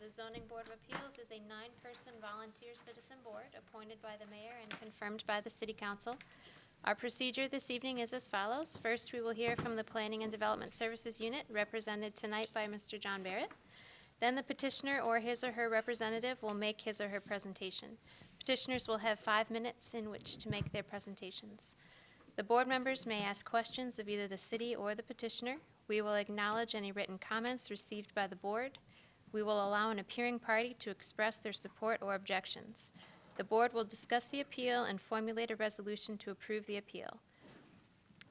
the Zoning Board of Appeals is a 9-person volunteer citizen board appointed by the mayor and confirmed by the city council. Our procedure this evening is as follows. First, we will hear from the Planning and Development Services Unit, represented tonight by Mr. John Barrett. Then the petitioner or his or her representative will make his or her presentation. Petitioners will have 5 minutes in which to make their presentations. The board members may ask questions of either the city or the petitioner. We will acknowledge any written comments received by the board. We will allow an appearing party to express their support or objections. The board will discuss the appeal and formulate a resolution to approve the appeal.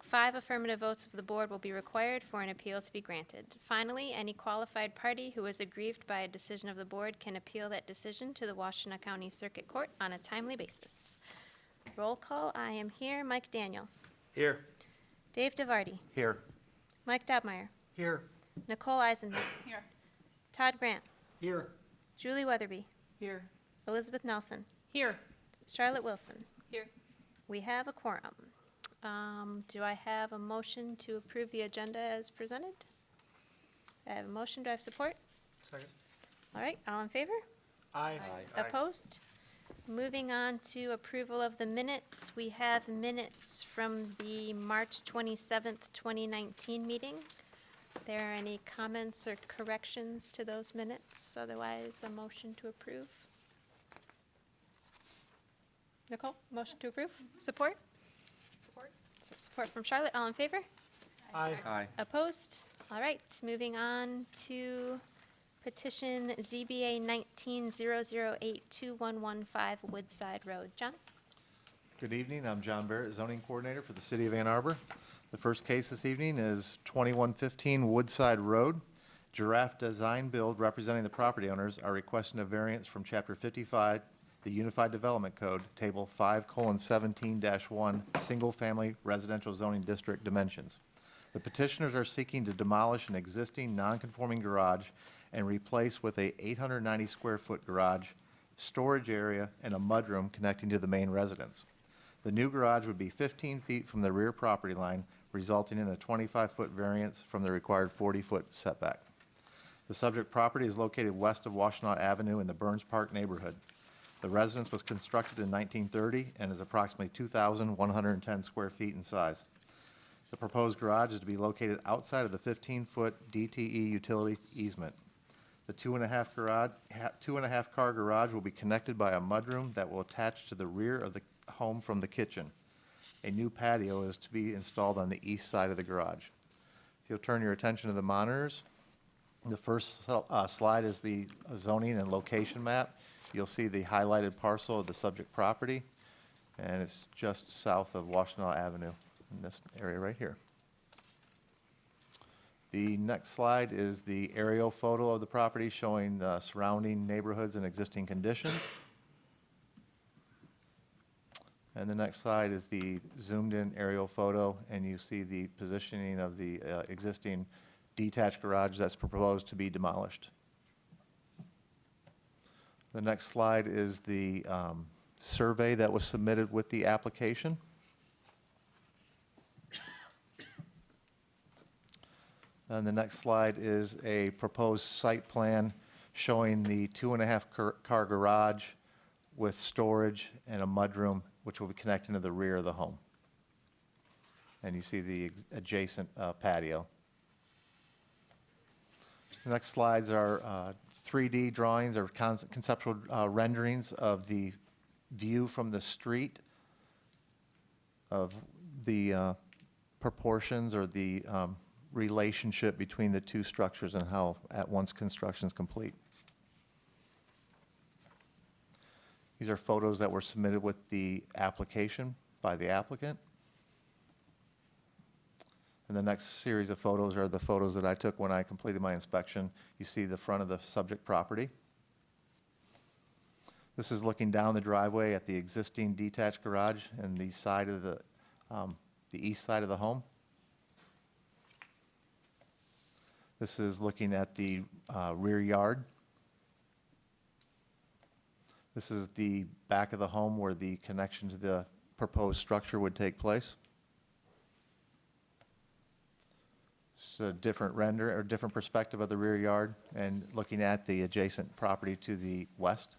5 affirmative votes of the board will be required for an appeal to be granted. Finally, any qualified party who is aggrieved by a decision of the board can appeal that decision to the Washtenaw County Circuit Court on a timely basis. Roll call, I am here. Mike Daniel. Here. Dave DeVarty. Here. Mike Dobmeyer. Here. Nicole Eisenman. Here. Todd Grant. Here. Julie Weatherby. Here. Elizabeth Nelson. Here. Charlotte Wilson. Here. We have a quorum. Do I have a motion to approve the agenda as presented? I have a motion. Do I have support? Second. All right, all in favor? Aye. Opposed? Moving on to approval of the minutes. We have minutes from the March 27th, 2019 meeting. Are there any comments or corrections to those minutes? Otherwise, a motion to approve. Nicole, motion to approve? Support? Support. Support from Charlotte. All in favor? Aye. Aye. Opposed? All right, moving on to petition ZBA 19-008-2115 Woodside Road. John? Good evening. I'm John Barrett, zoning coordinator for the city of Ann Arbor. The first case this evening is 2115 Woodside Road. Giraffe Design Build, representing the property owners, are requesting a variance from Chapter 55, the Unified Development Code, Table 5:17-1, Single-Family Residential Zoning District Dimensions. The petitioners are seeking to demolish an existing non-conforming garage and replace with a 890-square-foot garage, storage area, and a mudroom connecting to the main residence. The new garage would be 15 feet from the rear property line, resulting in a 25-foot variance from the required 40-foot setback. The subject property is located west of Washtenaw Avenue in the Burns Park neighborhood. The residence was constructed in 1930 and is approximately 2,110 square feet in size. The proposed garage is to be located outside of the 15-foot DTE utility easement. The two and a half car garage will be connected by a mudroom that will attach to the rear of the home from the kitchen. A new patio is to be installed on the east side of the garage. If you'll turn your attention to the monitors, the first slide is the zoning and location map. You'll see the highlighted parcel of the subject property, and it's just south of Washtenaw Avenue in this area right here. The next slide is the aerial photo of the property showing the surrounding neighborhoods and existing conditions. And the next slide is the zoomed-in aerial photo, and you see the positioning of the existing detached garage that's proposed to be demolished. The next slide is the survey that was submitted with the application. And the next slide is a proposed site plan showing the 2.5-car garage with storage and a mudroom, which will be connecting to the rear of the home. And you see the adjacent patio. The next slides are 3D drawings or conceptual renderings of the view from the street of the proportions or the relationship between the two structures and how at once construction is complete. These are photos that were submitted with the application by the applicant. And the next series of photos are the photos that I took when I completed my inspection. You see the front of the subject property. This is looking down the driveway at the existing detached garage and the side of the east side of the home. This is looking at the rear yard. This is the back of the home where the connection to the proposed structure would take place. Just a different render or different perspective of the rear yard and looking at the adjacent property to the west.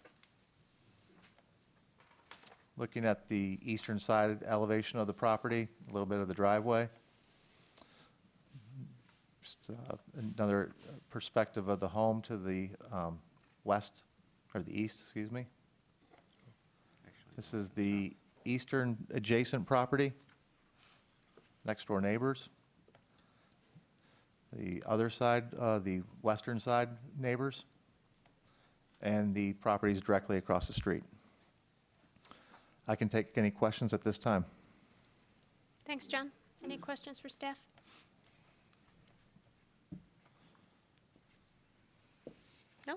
Looking at the eastern side elevation of the property, a little bit of the driveway. Just another perspective of the home to the west, or the east, excuse me. This is the eastern adjacent property, next door neighbors. The other side, the western side neighbors, and the properties directly across the street. I can take any questions at this time. Thanks, John. Any questions for staff? No?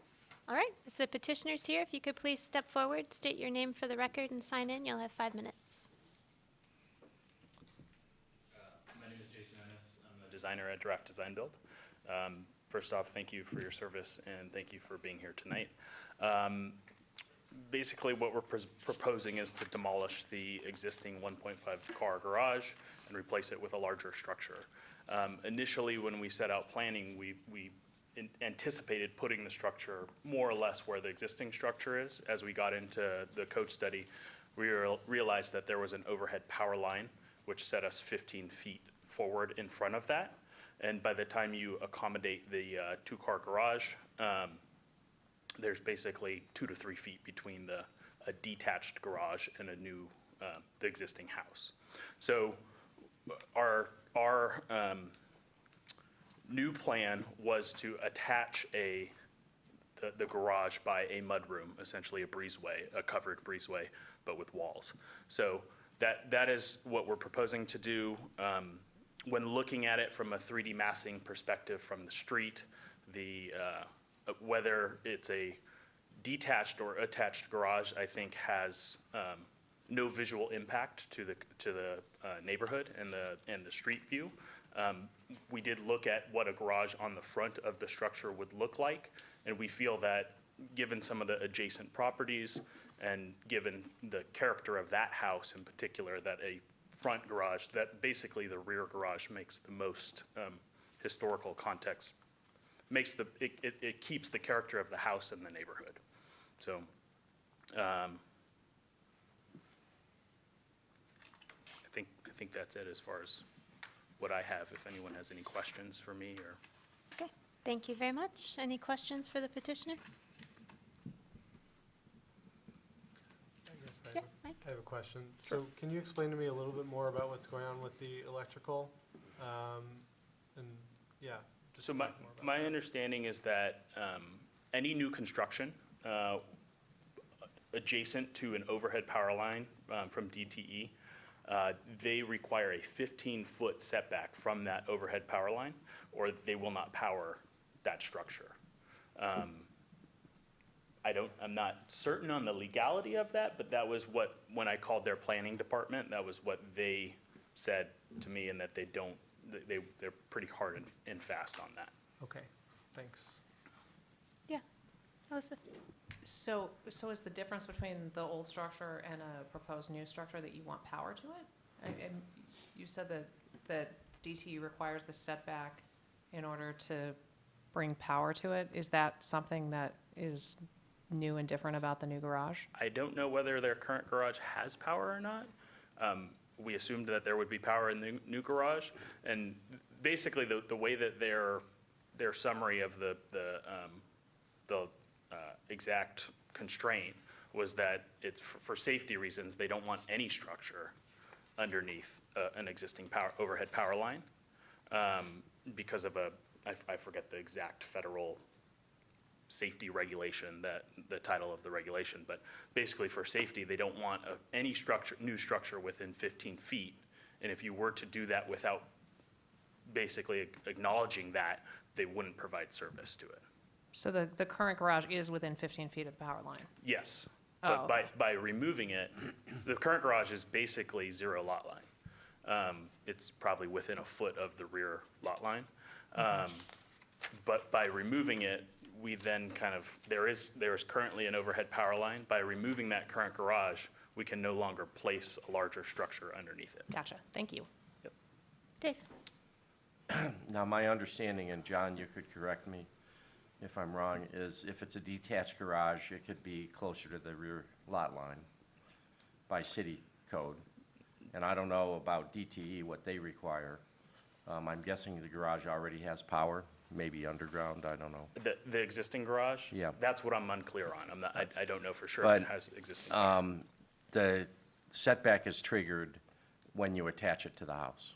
All right. If the petitioner's here, if you could please step forward, state your name for the record, and sign in. You'll have 5 minutes. My name is Jason Ennis. I'm the designer at Giraffe Design Build. First off, thank you for your service and thank you for being here tonight. Basically, what we're proposing is to demolish the existing 1.5 car garage and replace it with a larger structure. Initially, when we set out planning, we anticipated putting the structure more or less where the existing structure is. As we got into the code study, we realized that there was an overhead power line, which set us 15 feet forward in front of that. And by the time you accommodate the two-car garage, there's basically 2 to 3 feet between a detached garage and the existing house. So our new plan was to attach the garage by a mudroom, essentially a breezeway, a covered breezeway, but with walls. So that is what we're proposing to do. When looking at it from a 3D massing perspective from the street, whether it's a detached or attached garage, I think has no visual impact to the neighborhood and the street view. We did look at what a garage on the front of the structure would look like, and we feel that given some of the adjacent properties and given the character of that house in particular, that a front garage, that basically the rear garage makes the most historical context, it keeps the character of the house and the neighborhood. So I think that's it as far as what I have, if anyone has any questions for me or. Okay. Thank you very much. Any questions for the petitioner? I guess Yeah, Mike? I have a question. So can you explain to me a little bit more about what's going on with the electrical? And, yeah. just So talk more about my that. understanding is that any new construction adjacent to an overhead power line from DTE, they require a 15-foot setback from that overhead power line, or they will not power that structure. I'm not certain on the legality of that, but that was what, when I called their planning department, that was what they said to me, and that they're pretty hard and fast on that. Okay, thanks. Yeah. Elizabeth? So is the difference between the old structure and a proposed new structure that you want power to it? You said that DTE requires the setback in order to bring power to it. Is that something that is new and different about the new garage? I don't know whether their current garage has power or not. We assumed that there would be power in the new garage, and basically the way that their summary of the exact constraint was that it's for safety reasons, they don't want any structure underneath an existing overhead power line because of I forget the exact federal safety regulation, that the title of the regulation, but basically for safety, they don't want any new structure within 15 feet. And if you were to do that without basically acknowledging that, they wouldn't provide service to it. So the current garage is within 15 feet of the power line? Yes, Oh, but okay. by removing it, the current garage is basically zero lot line. It's probably within a foot of the rear lot line. But by removing it, we then there is currently an overhead power line. By removing that current garage, we can no longer place a larger structure underneath it. Gotcha, thank you. Dave? Now, my understanding, and John, you could correct me if I'm wrong, is if it's a detached garage, it could be closer to the rear lot line by city code. And I don't know about DTE, what they require. I'm guessing the garage already has power, maybe underground, I don't know. The existing garage? Yeah. That's what I'm unclear on. I don't know for sure if it But, has existing. The setback is triggered when you attach it to the house.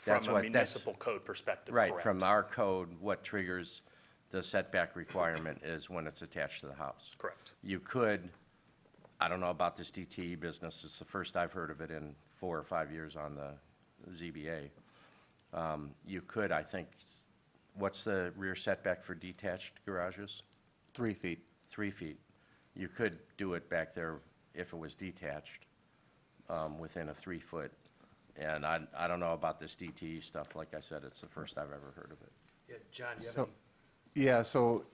that's From a what- that's- municipal code perspective, Right, correct. from our code, what triggers the setback requirement is when it's attached to the house. Correct. You could, I don't know about this DTE business, it's the first I've heard of it in 4 or 5 years on the ZBA. You could, I think, what's the rear setback for detached garages? 3 feet. 3 feet. You could do it back there if it was detached, within a 3-foot. And I don't know about this DTE stuff, like I said, it's the first I've ever heard of it. Yeah, John, you have So, any? yeah, so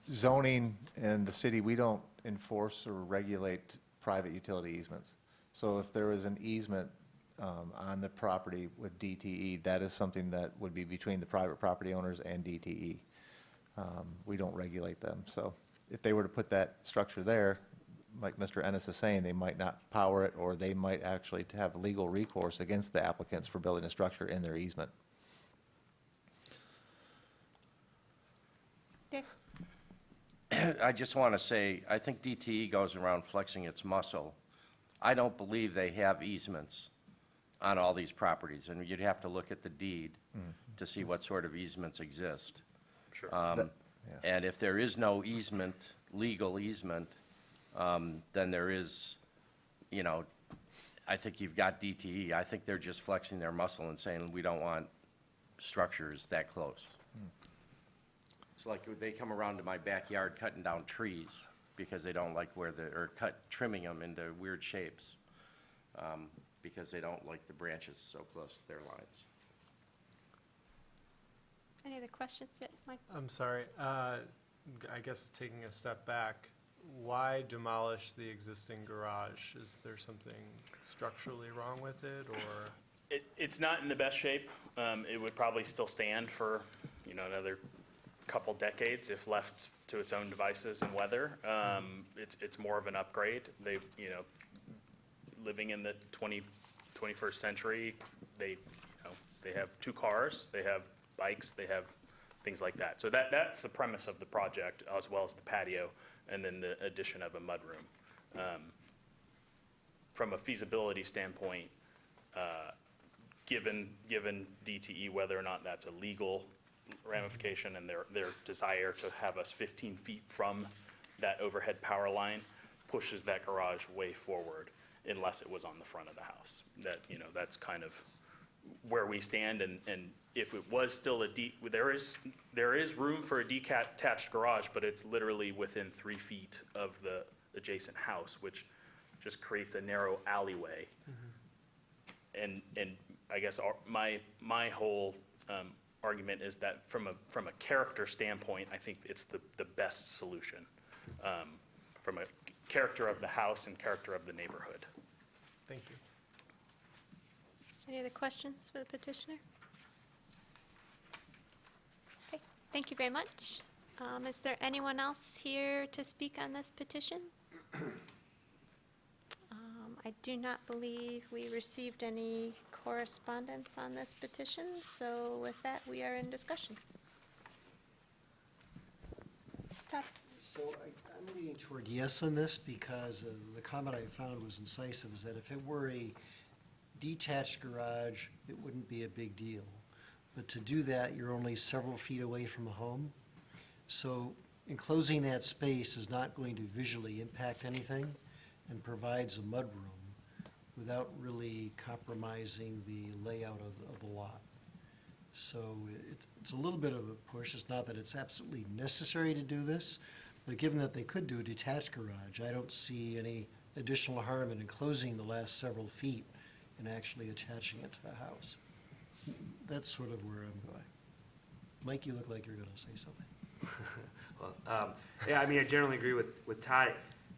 zoning and the city, we don't enforce or regulate private utility easements. So if there is an easement on the property with DTE, that is something that would be between the private property owners and DTE. We don't regulate them. So if they were to put that structure there, like Mr. Ennis is saying, they might not power it, or they might actually have legal recourse against the applicants for building a structure in their easement. Dick? I just want to say, I think DTE goes around flexing its muscle. I don't believe they have easements on all these properties, and you'd have to look at the deed to see what sort of easements exist. Sure. Yeah. And if there is no easement, legal easement, then there is, I think you've got DTE. I think they're just flexing their muscle and saying, we don't want structures that close. It's like they come around to my backyard cutting down trees because they don't like trimming them into weird shapes, because they don't like the branches so close to their lines. Any other questions yet, Mike? I'm sorry, I guess taking a step back, why demolish the existing garage? Is there something structurally wrong with it, or? It's not in the best shape. It would probably still stand for, another couple decades if left to its own devices and weather. It's more of an upgrade. They, living in the 21st century, they have 2 cars, they have bikes, they have things like that. So that's the premise of the project, as well as the patio, and then the addition of a mudroom. From a feasibility standpoint, given DTE, whether or not that's a legal ramification and their desire to have us 15 feet from that overhead power line pushes that garage way forward unless it was on the front of the house. That's kind of where we stand, and if it was still there is room for a detached garage, but it's literally within 3 feet of the adjacent house, which just creates a narrow alleyway. And I guess my whole argument is that from a character standpoint, I think it's the best solution, from a character of the house and character of the neighborhood. Thank you. Any other questions for the petitioner? Okay, thank you very much. Is there anyone else here to speak on this petition? I do not believe we received any correspondence on this petition, so with that, we are in discussion. Todd? So I'm leaning toward yes on this because the comment I found was incisive, is that if it were a detached garage, it wouldn't be a big deal. But to do that, you're only several feet away from a home. So enclosing that space is not going to visually impact anything and provides a mudroom without really compromising the layout of the lot. So it's a little bit of a push. It's not that it's absolutely necessary to do this, but given that they could do a detached garage, I don't see any additional harm in enclosing the last several feet and actually attaching it to the house. That's sort of where I'm going. Mike, you look like you're going to say something. Well, yeah, I mean, I generally agree with Ty.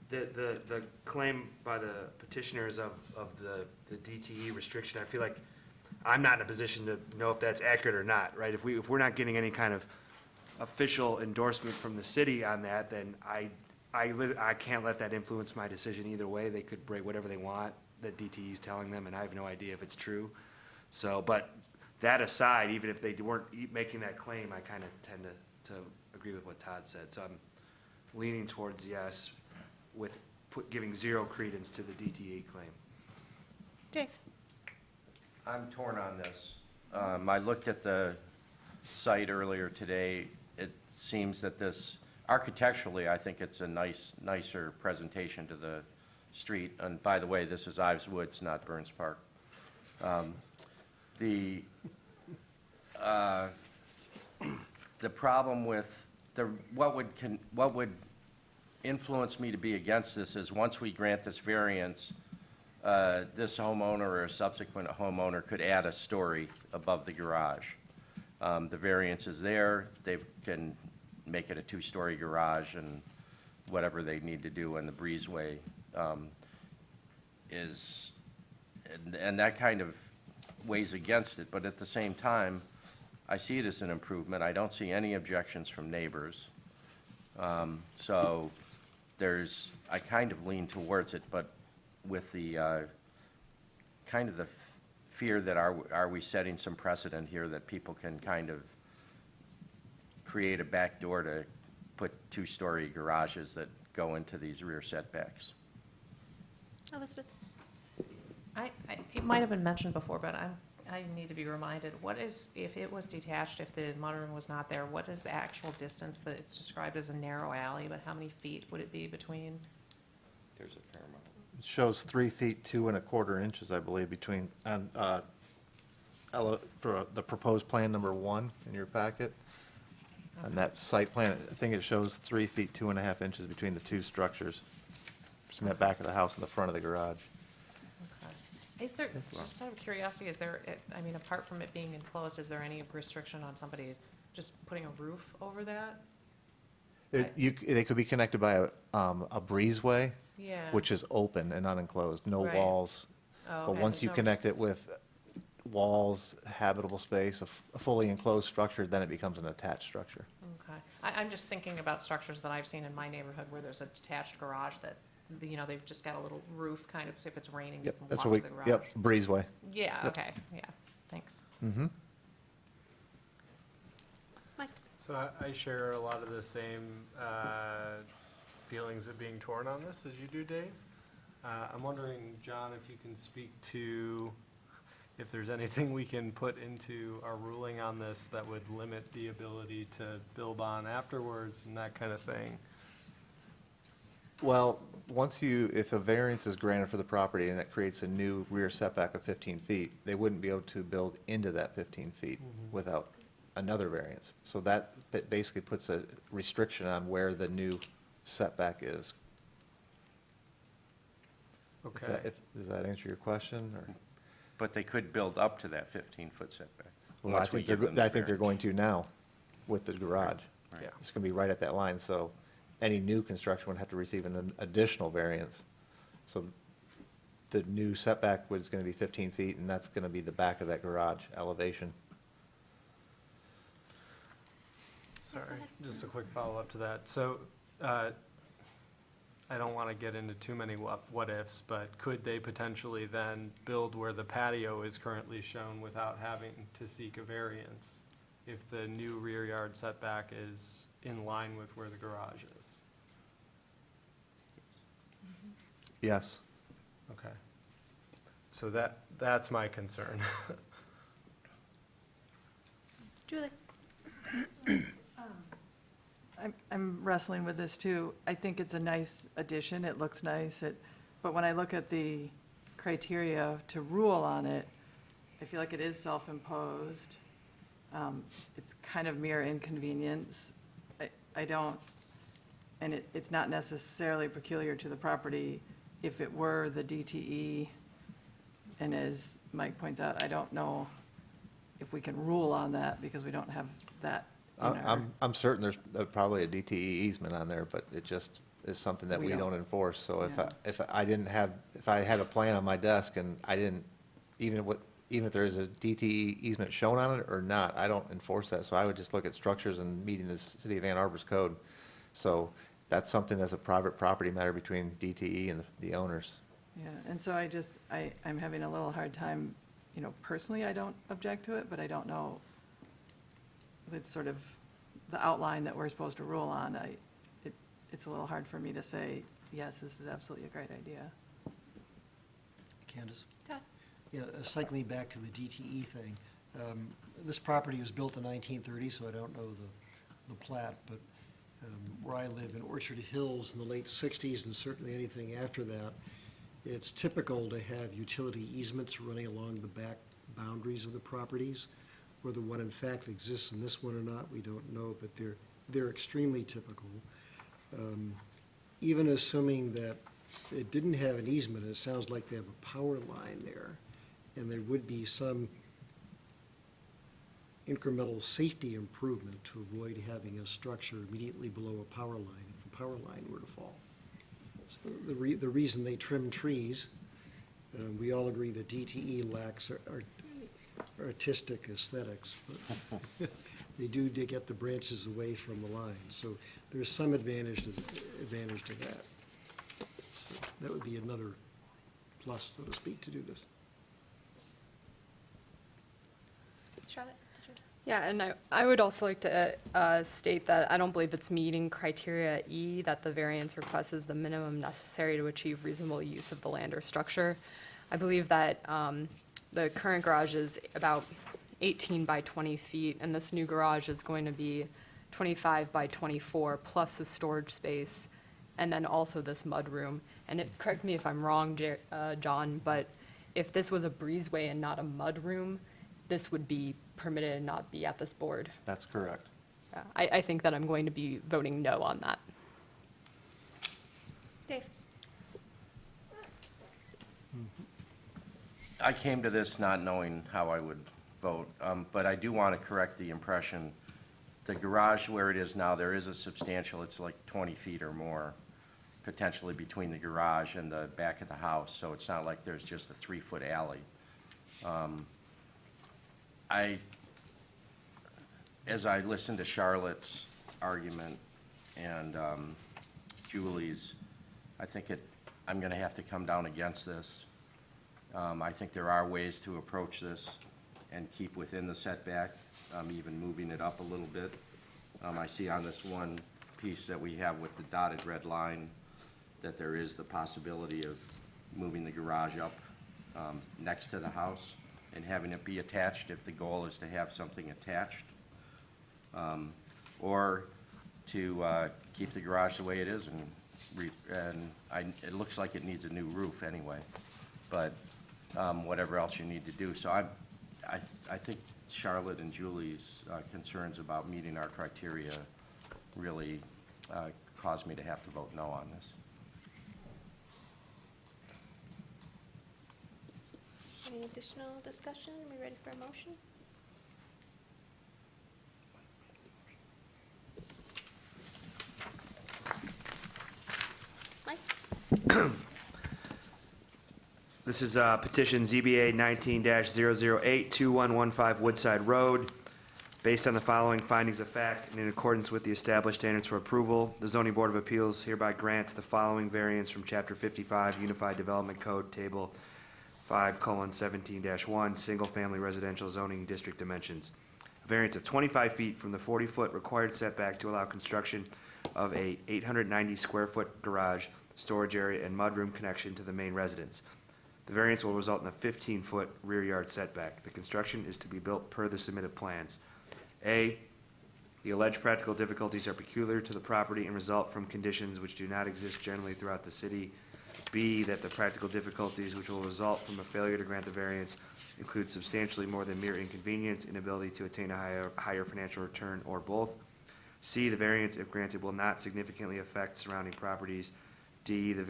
The claim by the petitioners of the DTE restriction, I feel like I'm not in a position to know if that's accurate or not, right? If we're not getting any kind of official endorsement from the city on that, then I can't let that influence my decision either way. They could write whatever they want that DTE is telling them, and I have no idea if it's true. So, but that aside, even if they weren't making that claim, I kind of tend to agree with what Todd said. So I'm leaning towards yes, with giving zero credence to the DTE claim. Dave? I'm torn on this. I looked at the site earlier today. It seems that this, architecturally, I think it's a nicer presentation to the street. And by the way, this is Ives Woods, not Burns Park. The problem with, what would influence me to be against this is once we grant this variance, this homeowner or a subsequent homeowner could add a story above the garage. The variance is there, they can make it a two-story garage and whatever they need to do in the breezeway is, and that kind of weighs against it, but at the same time, I see it as an improvement. I don't see any objections from neighbors. So I kind of lean towards it, but with the, kind of the fear that are we setting some precedent here that people can kind of create a back door to put two-story garages that go into these rear setbacks? Elizabeth? It might have been mentioned before, but I need to be reminded, what is, if it was detached, if the mudroom was not there, what is the actual distance that it's described as a narrow alley, but how many feet would it be between? There's a fair amount. It shows 3 feet, 2¼ inches, I believe, between, for the proposed plan number 1 in your packet. And that site plan, I think it shows 3 feet, 2½ inches between the two structures. Between that back of the house and the front of the garage. Okay. Is there, just out of curiosity, is there, I mean, apart from it being enclosed, is there any restriction on somebody just putting a roof over that? They could be connected by a breezeway, Yeah. which is open and unenclosed, no Right. walls. Oh, But okay, once there's you no connect it with walls, habitable space, a fully enclosed structure, then it becomes an attached structure. Okay. I'm just thinking about structures that I've seen in my neighborhood where there's a detached garage that, they've just got a little roof, kind of, so if it's raining, you Yep, can that's walk what to the we, garage. yep, breezeway. Yeah, Yep. okay, yeah, thanks. Mm-hmm. Mike? So I share a lot of the same feelings of being torn on this as you do, Dave. I'm wondering, John, if you can speak to if there's anything we can put into our ruling on this that would limit the ability to build on afterwards and that kind of thing. Well, if a variance is granted for the property and it creates a new rear setback of 15 feet, they wouldn't be able to build into that 15 feet without another variance. So that basically puts a restriction on where the new setback is. Okay. Does that answer your question, or? But they could build up to that 15-foot setback. Well, I once we think give them the they're variance. going to now with the garage. Yeah. It's going to be right at that line, so any new construction would have to receive an additional variance. So the new setback was going to be 15 feet, and that's going to be the back of that garage elevation. Sorry, just a quick follow-up to that. So, I don't want to get into too many what-ifs, but could they potentially then build where the patio is currently shown without having to seek a variance if the new rear yard setback is in line with where the garage is? Yes. Okay. So that's my concern. Julie? I'm wrestling with this too. I think it's a nice addition, it looks nice, but when I look at the criteria to rule on it, I feel like it is self-imposed. It's kind of mere inconvenience. I don't, and it's not necessarily peculiar to the property. If it were the DTE, and as Mike points out, I don't know if we can rule on that because we don't have that in our. I'm certain there's probably a DTE easement on there, but it just is something that We we don't- don't enforce. So Yeah. if I had a plan on my desk and I didn't, even even if there is a DTE easement shown on it or not, I don't enforce that. So I would just look at structures and meeting the city of Ann Arbor's code. So that's something that's a private property matter between DTE and the owners. Yeah, and so I'm having a little hard time, personally, I don't object to it, but I don't know if it's sort of the outline that we're supposed to rule on. It's a little hard for me to say, yes, this is absolutely a great idea. Candace? Todd? Yeah, cycling back to the DTE thing, this property was built in 1930, so I don't know the plat, but where I live in Orchard Hills in the late 60s, and certainly anything after that, it's typical to have utility easements running along the back boundaries of the properties. Whether one in fact exists in this one or not, we don't know, but they're extremely typical. Even assuming that it didn't have an easement, it sounds like they have a power line there, and there would be some incremental safety improvement to avoid having a structure immediately below a power line if the power line were to fall. So the reason they trim trees, we all agree that DTE lacks artistic aesthetics, but they do to get the branches away from the line. So there's some advantage to that. So that would be another plus, so to speak, to do this. Charlotte? Yeah, and I would also like to state that I don't believe it's meeting criteria E, that the variance request is the minimum necessary to achieve reasonable use of the land or structure. I believe that the current garage is about 18 by 20 feet, and this new garage is going to be 25 by 24, plus the storage space, and then also this mudroom. And correct me if I'm wrong, John, but if this was a breezeway and not a mudroom, this would be permitted and not be at this board. That's correct. Yeah, I think that I'm going to be voting no on that. Dave? I came to this not knowing how I would vote, but I do want to correct the impression. The garage where it is now, there is a substantial, it's like 20 feet or more, potentially between the garage and the back of the house, so it's not like there's just a 3-foot alley. As I listened to Charlotte's argument and Julie's, I think I'm going to have to come down against this. I think there are ways to approach this and keep within the setback, even moving it up a little bit. I see on this one piece that we have with the dotted red line that there is the possibility of moving the garage up next to the house and having it be attached if the goal is to have something attached. Or to keep the garage the way it is, it looks like it needs a new roof anyway, but whatever else you need to do. So I think Charlotte and Julie's concerns about meeting our criteria really caused me to have to vote no on this. Any additional discussion? Are we ready for a motion? Mike? This is petition ZBA 19-008, 2115 Woodside Road. Based on the following findings of fact and in accordance with the established standards for approval, the Zoning Board of Appeals hereby grants the following variance from Chapter 55 Unified Development Code, Table 5:17-1, Single-Family Residential Zoning District Dimensions. A variance of 25 feet from the 40-foot required setback to allow construction of a 890-square-foot garage, storage area, and mudroom connection to the main residence. The variance will result in a 15-foot rear yard setback. The construction is to be built per the submitted plans. A, the alleged practical difficulties are peculiar to the property and result from conditions which do not exist generally throughout the city. B, that the practical difficulties which will result from a failure to grant the variance include substantially more than mere inconvenience, inability to attain a higher financial return, or both. C, the variance, if granted, will not significantly affect surrounding properties. D, the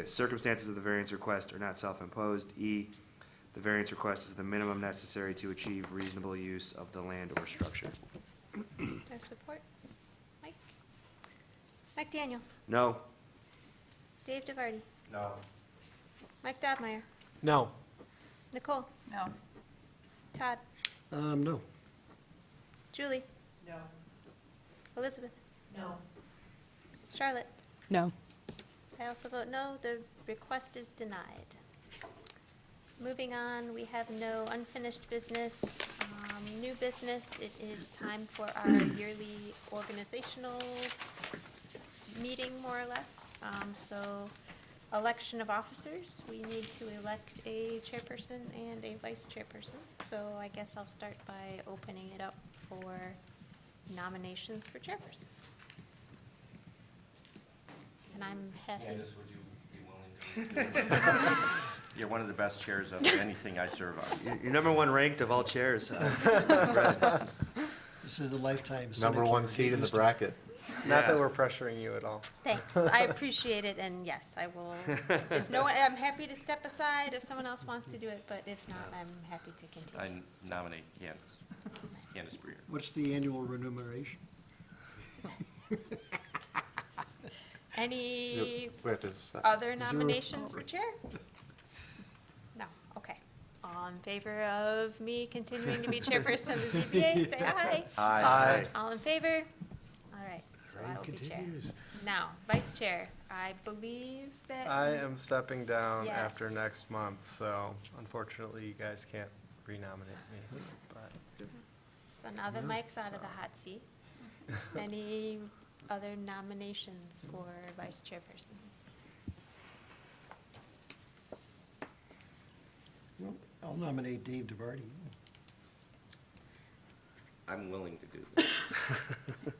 circumstances of the variance request are not self-imposed. E, the variance request is the minimum necessary to achieve reasonable use of the land or structure. Do I have support? Mike? Mike Daniel? No. Dave DeVarty? No. Mike Dobmeyer? No. Nicole? No. Todd? No. Julie? No. Elizabeth? No. Charlotte? No. I also vote no. The request is denied. Moving on, we have no unfinished business. New business, it is time for our yearly organizational meeting, more or less. So, election of officers, we need to elect a chairperson and a vice chairperson. So I guess I'll start by opening it up for nominations for chairperson. And I'm happy. Candace, would you be willing to? You're one of the best chairs of anything I serve on. You're number one ranked of all chairs. This is a lifetime. Number one sinecure. seat in the Used to- bracket. Not that Yeah. we're pressuring you at all. Thanks, I appreciate it, and yes, I will, if no one, I'm happy to step aside if someone else wants to do it, but if not, I'm happy to I continue. nominate Candace Breer. What's the annual remuneration? Any We have to decide. other Zero nominations for tolerance. chair? No, okay. All in favor of me continuing to be chairperson of the ZBA, say aye. Aye. All in favor? All right, so I Reign will be chair. continues. Now, vice chair, I believe that. I am stepping down after Yes. next month, so unfortunately, you guys can't renominate me. But So now that Mike's out of the hot seat, any other nominations for vice chairperson? Well, I'll nominate Dave DeVarty. I'm willing to do this,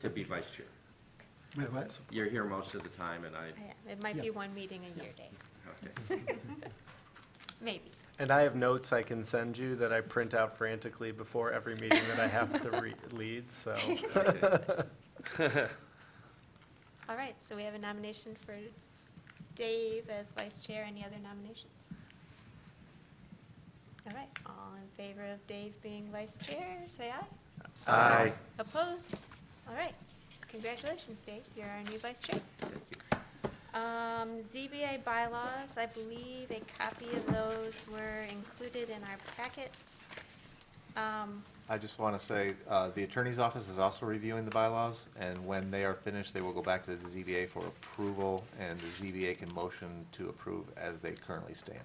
to be vice chair. Wait, what? You're here most of the time, and Yeah, it might be Yeah. one meeting a year, Dave, okay. maybe. And I have notes I can send you that I print out frantically before every meeting that I have to lead, so. All right, so we have a nomination for Dave as vice chair. Any other nominations? All right, all in favor of Dave being vice chair, say aye. Aye. Opposed? All right, congratulations, Dave, you're our new vice chair. ZBA bylaws, I believe a copy of those were included in our packet. I just want to say, the attorney's office is also reviewing the bylaws, and when they are finished, they will go back to the ZBA for approval, and the ZBA can motion to approve as they currently stand.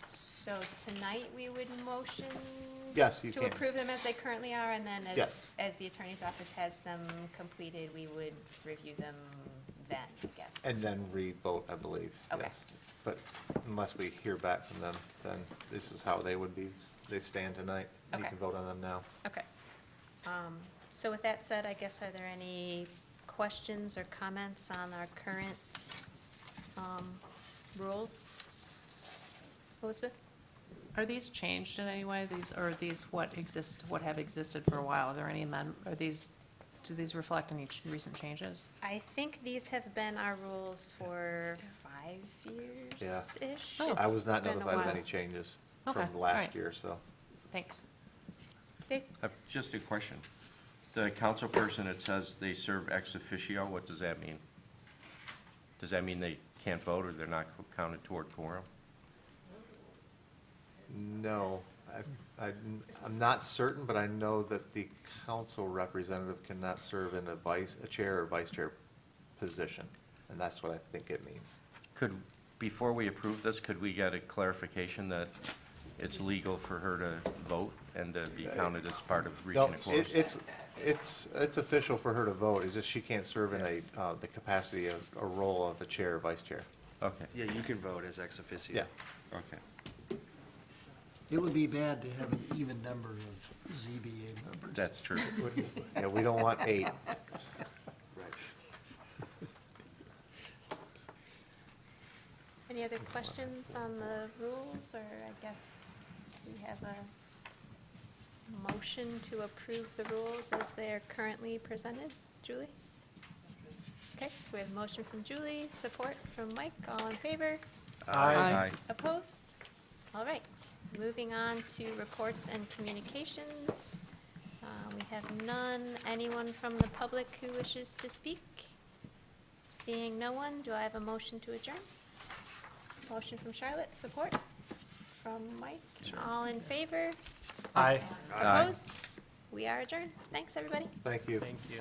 So tonight, we would motion Yes, you to can. approve them as they currently are, and then Yes. as the attorney's office has them completed, we would review them then, I guess. And then re-vote, I believe, Okay. yes. But unless we hear back from them, then this is how they would be, they stand tonight. You Okay. can vote on them now. Okay. So with that said, I guess, are there any questions or comments on our current rules? Elizabeth? Are these changed in any way, or are these what have existed for a while? Are there any do these reflect any recent changes? I think these have been our rules for 5 years-ish. Oh. It's I was not been a notified of while. any changes Okay, from all last right. year, so. Thanks. Dave? Just a question. The council person, it says they serve ex officio, what does that mean? Does that mean they can't vote, or they're not counted toward quorum? No, I'm not certain, but I know that the council representative cannot serve in a chair or vice chair position, and that's what I think it means. Before we approve this, could we get a clarification that it's legal for her to vote and to be counted as part of reaching No, a quorum? it's official for her to vote, it's just she can't serve in the capacity of, a role of a chair or vice chair. Okay, Yeah, you can vote as ex officio. Yeah. okay. It would be bad to have an even number of ZBA members. That's true. Yeah, we don't want 8. Right. Any other questions on the rules, or I guess we have a motion to approve the rules as they are currently presented? Julie? Okay, so we have a motion from Julie, support from Mike, all in favor? Aye. Opposed? All right, moving on to reports and communications. We have none. Anyone from the public who wishes to speak? Seeing no one, do I have a motion to adjourn? Motion from Charlotte, support from Mike. All in favor? Aye. Opposed? We are adjourned. Thanks, everybody. Thank you. Thank you.